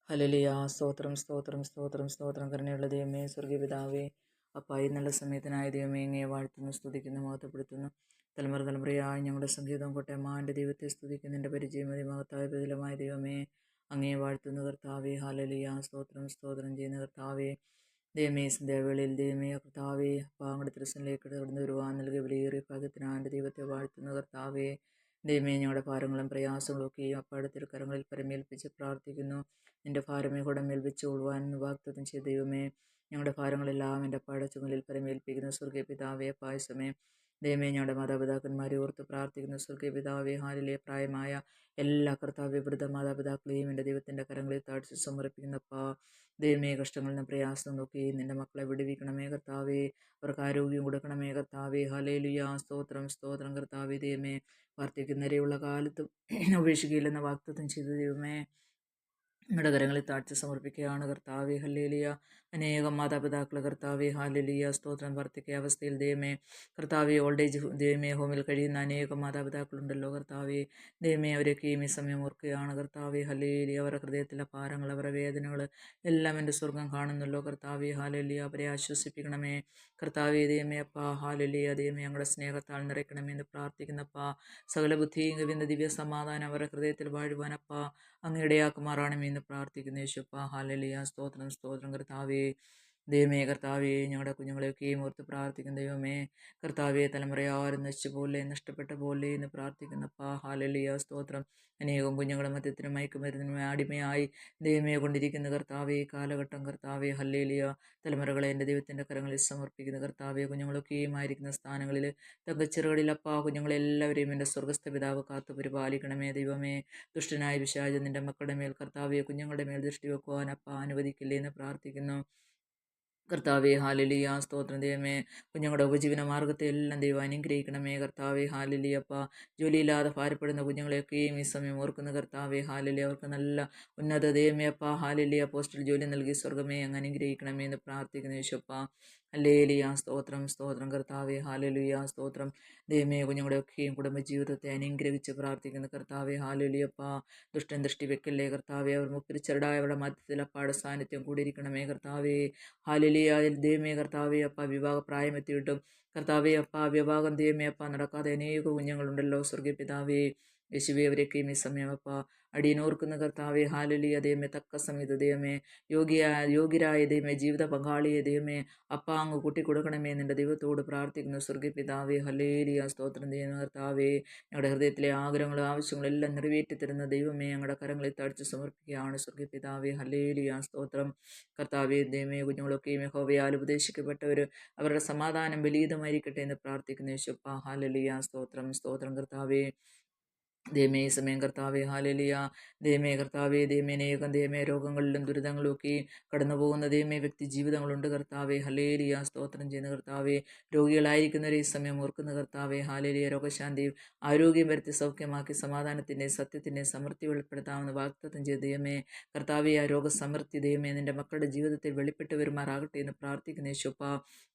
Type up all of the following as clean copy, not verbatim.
Hallelujah. സ്തോത്രം സ്തോത്രം സ്തോത്രം സ്തോത്രം. കരുണയുള്ള ദൈവമേ, സ്വർഗീയ പിതാവേ, അപ്പാ ഈ നല്ല സമയത്തിനായ ദൈവമേ, അങ്ങയെ വാഴ്ത്തുന്നു, സ്തുതിക്കുന്നു, മഹത്വപ്പെടുത്തുന്നു. തലമുറ തലമുറയായി ഞങ്ങളുടെ സംഗീതം കോട്ടയമാൻ്റെ ദൈവത്തെ സ്തുതിക്കുന്നു. എൻ്റെ പരിചയം മഹത്തായ പ്രതിഫലമായ ദൈവമേ, അങ്ങയെ വാഴ്ത്തുന്നു കർത്താവേ. ഹല്ലേലൂയ. സ്തോത്രം സ്തോത്രം ചെയ്യുന്ന കർത്താവേ, ദൈവമേ, സന്ധ്യാവേളയിൽ ദൈവമേ കർത്താവേ, അപ്പാ അങ്ങയുടെ തിരുസനിലേക്ക് കടന്നു വരുവാൻ നൽകിയ വിലയേറിയ ഭാഗ്യത്തിനായ എൻ്റെ ദൈവത്തെ വാഴ്ത്തുന്നു കർത്താവേ. ദൈവമേ, ഞങ്ങളുടെ ഭാരങ്ങളും പ്രയാസങ്ങളും ഒക്കെയും അപ്പാടെ തിരുക്കരങ്ങളിൽ പരമേൽപ്പിച്ച് പ്രാർത്ഥിക്കുന്നു. നിന്റെ ഭാരമേ കുടമേൽ വെച്ചുകൊള്ളുവാൻ വാഗ്ദത്തം ചെയ്ത ദൈവമേ, ഞങ്ങളുടെ ഭാരങ്ങളെല്ലാം എൻ്റെ അപ്പാടെ ചുമലിൽ പരമേൽപ്പിക്കുന്നു. സ്വർഗീയ പിതാവേ, പായസമേ, ദൈവമേ, ഞങ്ങളുടെ മാതാപിതാക്കന്മാരെ ഓർത്ത് പ്രാർത്ഥിക്കുന്നു. സ്വർഗീയ പിതാവേ, ഹാലിലെ പ്രായമായ എല്ലാ കർത്താവ്യ വൃദ്ധ മാതാപിതാക്കളെയും എൻ്റെ ദൈവത്തിൻ്റെ കരങ്ങളിൽ താഴ്ച സമർപ്പിക്കുന്നപ്പാ. ദൈവമേ, കഷ്ടങ്ങളിൽ നിന്ന് പ്രയാസം നോക്കി നിൻ്റെ മക്കളെ വിടുവിക്കണമേ കർത്താവേ. അവർക്ക് ആരോഗ്യം കൊടുക്കണമേ കർത്താവേ. ഹല്ലേലൂയ. സ്തോത്രം സ്തോത്രം കർത്താവേ. ദൈവമേ, വാർദ്ധക്യനിരയുള്ള കാലത്തും ഉപേക്ഷിക്കുകയില്ലെന്ന വാഗ്ദത്തം ചെയ്ത ദൈവമേ, നിങ്ങളുടെ കരങ്ങളിൽ താഴ്ച സമർപ്പിക്കുകയാണ് കർത്താവേ. ഹല്ലേലൂയ. അനേകം മാതാപിതാക്കൾ കർത്താവേ, ഹല്ലേലൂയ, സ്തോത്രം, വർദ്ധിക്കുക അവസ്ഥയിൽ ദൈവമേ കർത്താവേ, ഓൾഡ് ഏജ് ദൈവമേ ഹോമിൽ കഴിയുന്ന അനേകം മാതാപിതാക്കളുണ്ടല്ലോ കർത്താവേ. ദൈവമേ, അവരൊക്കെയും ഈ സമയം ഓർക്കുകയാണ് കർത്താവേ. ഹല്ലേലൂയ. അവരുടെ ഹൃദയത്തിലെ ഭാരങ്ങൾ, അവരുടെ വേദനകൾ എല്ലാം എൻ്റെ സ്വർഗം കാണുന്നല്ലോ കർത്താവേ. ഹല്ലേലൂയ. അവരെ ആശ്വസിപ്പിക്കണമേ കർത്താവേ. ദൈവമേ അപ്പാ, ഹല്ലേലൂയ. ദൈവമേ, ഞങ്ങളുടെ സ്നേഹത്താൽ നിറയ്ക്കണമേ എന്ന് പ്രാർത്ഥിക്കുന്നപ്പാ. സകല ബുദ്ധിയും കവിയുന്ന ദിവ്യ സമാധാനം അവരുടെ ഹൃദയത്തിൽ വാഴുവാനപ്പാ അങ്ങ് എന്ന് പ്രാർത്ഥിക്കുന്നു യേശുപ്പാ. ഹല്ലേലൂയ. സ്തോത്രം സ്തോത്രം കർത്താവേ. ദൈവമേ കർത്താവേ, ഞങ്ങളുടെ കുഞ്ഞുങ്ങളെയൊക്കെയും ഓർത്ത് പ്രാർത്ഥിക്കുന്ന ദൈവമേ കർത്താവേ, തലമുറയാരും നശിച്ചു പോലെ നഷ്ടപ്പെട്ട പോലെ എന്ന് പ്രാർത്ഥിക്കുന്നപ്പാ. ഹല്ലേലൂയ. സ്തോത്രം. അനേകം കുഞ്ഞുങ്ങളുടെ മധ്യത്തിനും മയക്കുമരുന്നിനും അടിമയായി ദൈവമേ കൊണ്ടിരിക്കുന്ന കർത്താവേ, കാലഘട്ടം കർത്താവേ. ഹല്ലേലൂയ. തലമുറകളെ എൻ്റെ ദൈവത്തിൻ്റെ കരങ്ങളിൽ സമർപ്പിക്കുന്ന കർത്താവേ, കുഞ്ഞുങ്ങളൊക്കെയും ആയിരിക്കുന്ന സ്ഥാനങ്ങളിൽ തങ്കച്ചിറകളിലപ്പാ കുഞ്ഞുങ്ങളെല്ലാവരെയും എൻ്റെ സ്വർഗസ്ഥ പിതാവ് കാത്തു പരിപാലിക്കണമേ ദൈവമേ. ദുഷ്ടനായ പിശാച് നിൻ്റെ മക്കളുടെ മേൽ കർത്താവെ, കുഞ്ഞുങ്ങളുടെ മേൽ ദൃഷ്ടി വെക്കുവാൻ അപ്പ അനുവദിക്കില്ലേ എന്ന് പ്രാർത്ഥിക്കുന്നു കർത്താവെ. ഹാലലിയ. സ്തോത്രം. ദൈവമേ, കുഞ്ഞുങ്ങളുടെ ഉപജീവന മാർഗത്തെ എല്ലാം ദൈവം അനുഗ്രഹിക്കണമേ കർത്താവെ. ഹാലലിയപ്പ. ജോലിയില്ലാതെ ഭാരപ്പെടുന്ന കുഞ്ഞുങ്ങളെയൊക്കെയും ഈ സമയം ഓർക്കുന്ന കർത്താവെ. ഹാലലി. അവർക്ക് നല്ല ഉന്നത ദൈവമേ അപ്പ ഹാലലിയ പോസ്റ്റിൽ ജോലി നൽകി സ്വർഗമേ അങ്ങ് അനുഗ്രഹിക്കണമേ എന്ന് പ്രാർത്ഥിക്കുന്നു യേശുപ്പ. ഹല്ലേലൂയ. സ്തോത്രം സ്തോത്രം കർത്താവെ. ഹാലലുയ. സ്തോത്രം. ദൈവമേ, കുഞ്ഞുങ്ങളുടെയൊക്കെയും കുടുംബജീവിതത്തെ അനുഗ്രഹിച്ച് പ്രാർത്ഥിക്കുന്ന കർത്താവെ. ഹാലലുയപ്പ. ദുഷ്ടൻ ദൃഷ്ടി വെക്കല്ലേ കർത്താവെ. അവർ മുക്തിരിച്ചരടായ അവരുടെ മധ്യത്തിൽ അപ്പാടെ സാന്നിധ്യം കൂടിയിരിക്കണമേ കർത്താവെ. ഹാലലിയ. ദൈവമേ കർത്താവെ അപ്പ, വിവാഹ പ്രായമെത്തിയിട്ടും കർത്താവെ അപ്പ, വിവാഹം ദൈവമേ അപ്പ നടക്കാതെ അനേക കുഞ്ഞുങ്ങളുണ്ടല്ലോ സ്വർഗീയ പിതാവേ. യേശുവേ, അവരൊക്കെയും ഈ സമയം അപ്പ അടിയനോർക്കുന്ന കർത്താവെ. ഹാലലിയ. ദൈവമേ, തക്ക സമയത്ത് ദൈവമേ യോഗ്യരായ ദൈവമേ ജീവിത പങ്കാളിയെ ദൈവമേ അപ്പ അങ്ങ് കൂട്ടിക്കൊടുക്കണമേ നിൻ്റെ ദൈവത്തോട് പ്രാർത്ഥിക്കുന്നു സ്വർഗീയ പിതാവേ. ഹല്ലേലൂയ. സ്തോത്രം ചെയ്യുന്ന കർത്താവേ. ഞങ്ങളുടെ ഹൃദയത്തിലെ ആഗ്രഹങ്ങളും ആവശ്യങ്ങളും എല്ലാം നിറവേറ്റി തരുന്ന ദൈവമേ, ഞങ്ങളുടെ കരങ്ങളിൽ താഴ്ച സമർപ്പിക്കുകയാണ് സ്വർഗീയ പിതാവേ. ഹല്ലേലൂയ. സ്തോത്രം കർത്താവേ. ദൈവമേ, കുഞ്ഞുങ്ങളൊക്കെയും യഹോവയാൽ ഉപദേശിക്കപ്പെട്ടവർ അവരുടെ സമാധാനം ബലീതമായിരിക്കട്ടെ എന്ന് പ്രാർത്ഥിക്കുന്നു യേശുപ്പ. ഹല്ലേലൂയ. സ്തോത്രം സ്തോത്രം കർത്താവേ. ദൈവമേ, ഈ സമയം കർത്താവെ. ഹാലലിയ. ദൈവമേ കർത്താവെ. ദൈവമേ, അനേകം ദൈവമേ രോഗങ്ങളിലും ദുരിതങ്ങളും ഒക്കെ കടന്നു പോകുന്ന ദൈവമേ വ്യക്തി ജീവിതങ്ങളുണ്ട് കർത്താവെ. ഹല്ലേലൂയ. സ്തോത്രം ചെയ്യുന്ന കർത്താവെ. രോഗികളായിരിക്കുന്നവരെ ഈ സമയം ഓർക്കുന്ന കർത്താവെ. ഹാലലിയ. രോഗശാന്തിയും ആരോഗ്യം വരുത്തി സൗഖ്യമാക്കി സമാധാനത്തിൻ്റെ സത്യത്തിൻ്റെ സമൃദ്ധി വെളിപ്പെടുത്താമെന്ന് വാഗ്ദത്തം ചെയ്ത ദൈവമേ കർത്താവെ. ആ രോഗസമൃദ്ധി ദൈവമേ നിൻ്റെ മക്കളുടെ ജീവിതത്തിൽ വെളിപ്പെട്ട് വരുമാറാകട്ടെ എന്ന് പ്രാർത്ഥിക്കുന്ന യേശുപ്പ.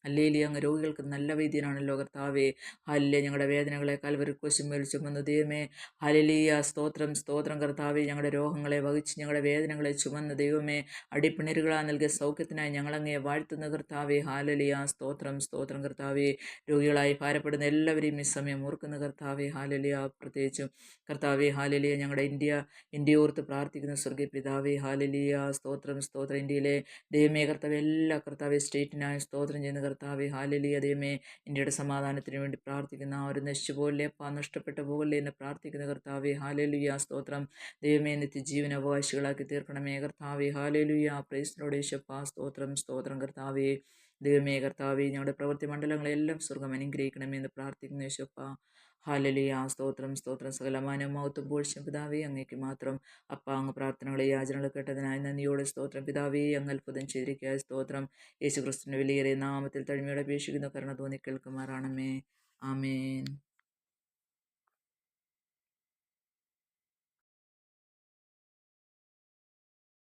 ഹല്ലേലൂയ. അങ്ങ് രോഗികൾക്ക് നല്ല വൈദ്യനാണല്ലോ കർത്താവെ. ഹല്ലേലൂയ. ഞങ്ങളുടെ വേദനകളെ കാൽവരി ക്രൂശിന്മേൽ ചുമന്ന ദൈവമേ. ഹല്ലേലൂയ. സ്തോത്രം സ്തോത്രം കർത്താവെ. ഞങ്ങളുടെ രോഗങ്ങളെ വഹിച്ച് ഞങ്ങളുടെ വേദനകളെ ചുമന്ന ദൈവമേ, അടിപ്പിണരുകളാൽ നൽകിയ സൗഖ്യത്തിനായി ഞങ്ങളങ്ങയെ വാഴ്ത്തുന്ന കർത്താവെ. ഹല്ലേലൂയ. സ്തോത്രം സ്തോത്രം കർത്താവെ. രോഗികളായി ഭാരപ്പെടുന്ന എല്ലാവരെയും ഈ സമയം ഓർക്കുന്ന കർത്താവെ. ഹല്ലേലൂയ. പ്രത്യേകിച്ചും കർത്താവെ. ഹല്ലേലൂയ. ഞങ്ങളുടെ ഇന്ത്യയോർത്ത് പ്രാർത്ഥിക്കുന്ന സ്വർഗീയ പിതാവെ. ഹല്ലേലൂയ. സ്തോത്രം സ്തോത്രം. ഇന്ത്യയിലെ ദൈവമേ കർത്താവെ, എല്ലാ കർത്താവെ സ്റ്റേറ്റിനായി സ്തോത്രം ചെയ്യുന്ന കർത്താവെ. ഹല്ലേലൂയ. ദൈവമേ, ഇന്ത്യയുടെ സമാധാനത്തിന് വേണ്ടി പ്രാർത്ഥിക്കുന്ന ഒരു നശിച്ചു പോകല്ലേ അപ്പ, നഷ്ടപ്പെട്ടു പോകല്ലേ എന്ന് പ്രാർത്ഥിക്കുന്ന കർത്താവെ. ഹാലലുയ. സ്തോത്രം. ദൈവമേ, നിത്യജീവന അവകാശികളാക്കി തീർക്കണമേ കർത്താവെ. ഹാലലുയ. പ്രൈസിലോട് യേശുപ്പാ. സ്തോത്രം സ്തോത്രം കർത്താവെ. ദൈവമേ കർത്താവെ, ഞങ്ങളുടെ പ്രവൃത്തി മണ്ഡലങ്ങളെല്ലാം സ്വർഗം അനുഗ്രഹിക്കണമേ എന്ന് പ്രാർത്ഥിക്കുന്നു യേശുപ്പാ. ഹാലലിയ. സ്തോത്രം സ്തോത്രം. സകലമാനവും മഹത്വം പുകഴ്ചയും പിതാവേ അങ്ങേക്ക് മാത്രം. അപ്പ, അങ്ങ് പ്രാർത്ഥനകളെ യാചനകൾ കേട്ടതിനായി നന്ദിയോടെ സ്തോത്രം. പിതാവേ, അങ്ങ് അത്ഭുതം ചെയ്തിരിക്കുക സ്തോത്രം. യേശു ക്രിസ്തുവിന്റെ വിലയേറിയ നാമത്തിൽ തഴിമയോടെ അപേക്ഷിക്കുന്ന കരുണ തോന്നി കേൾക്കുമാറാണമേ. ആമേൻ.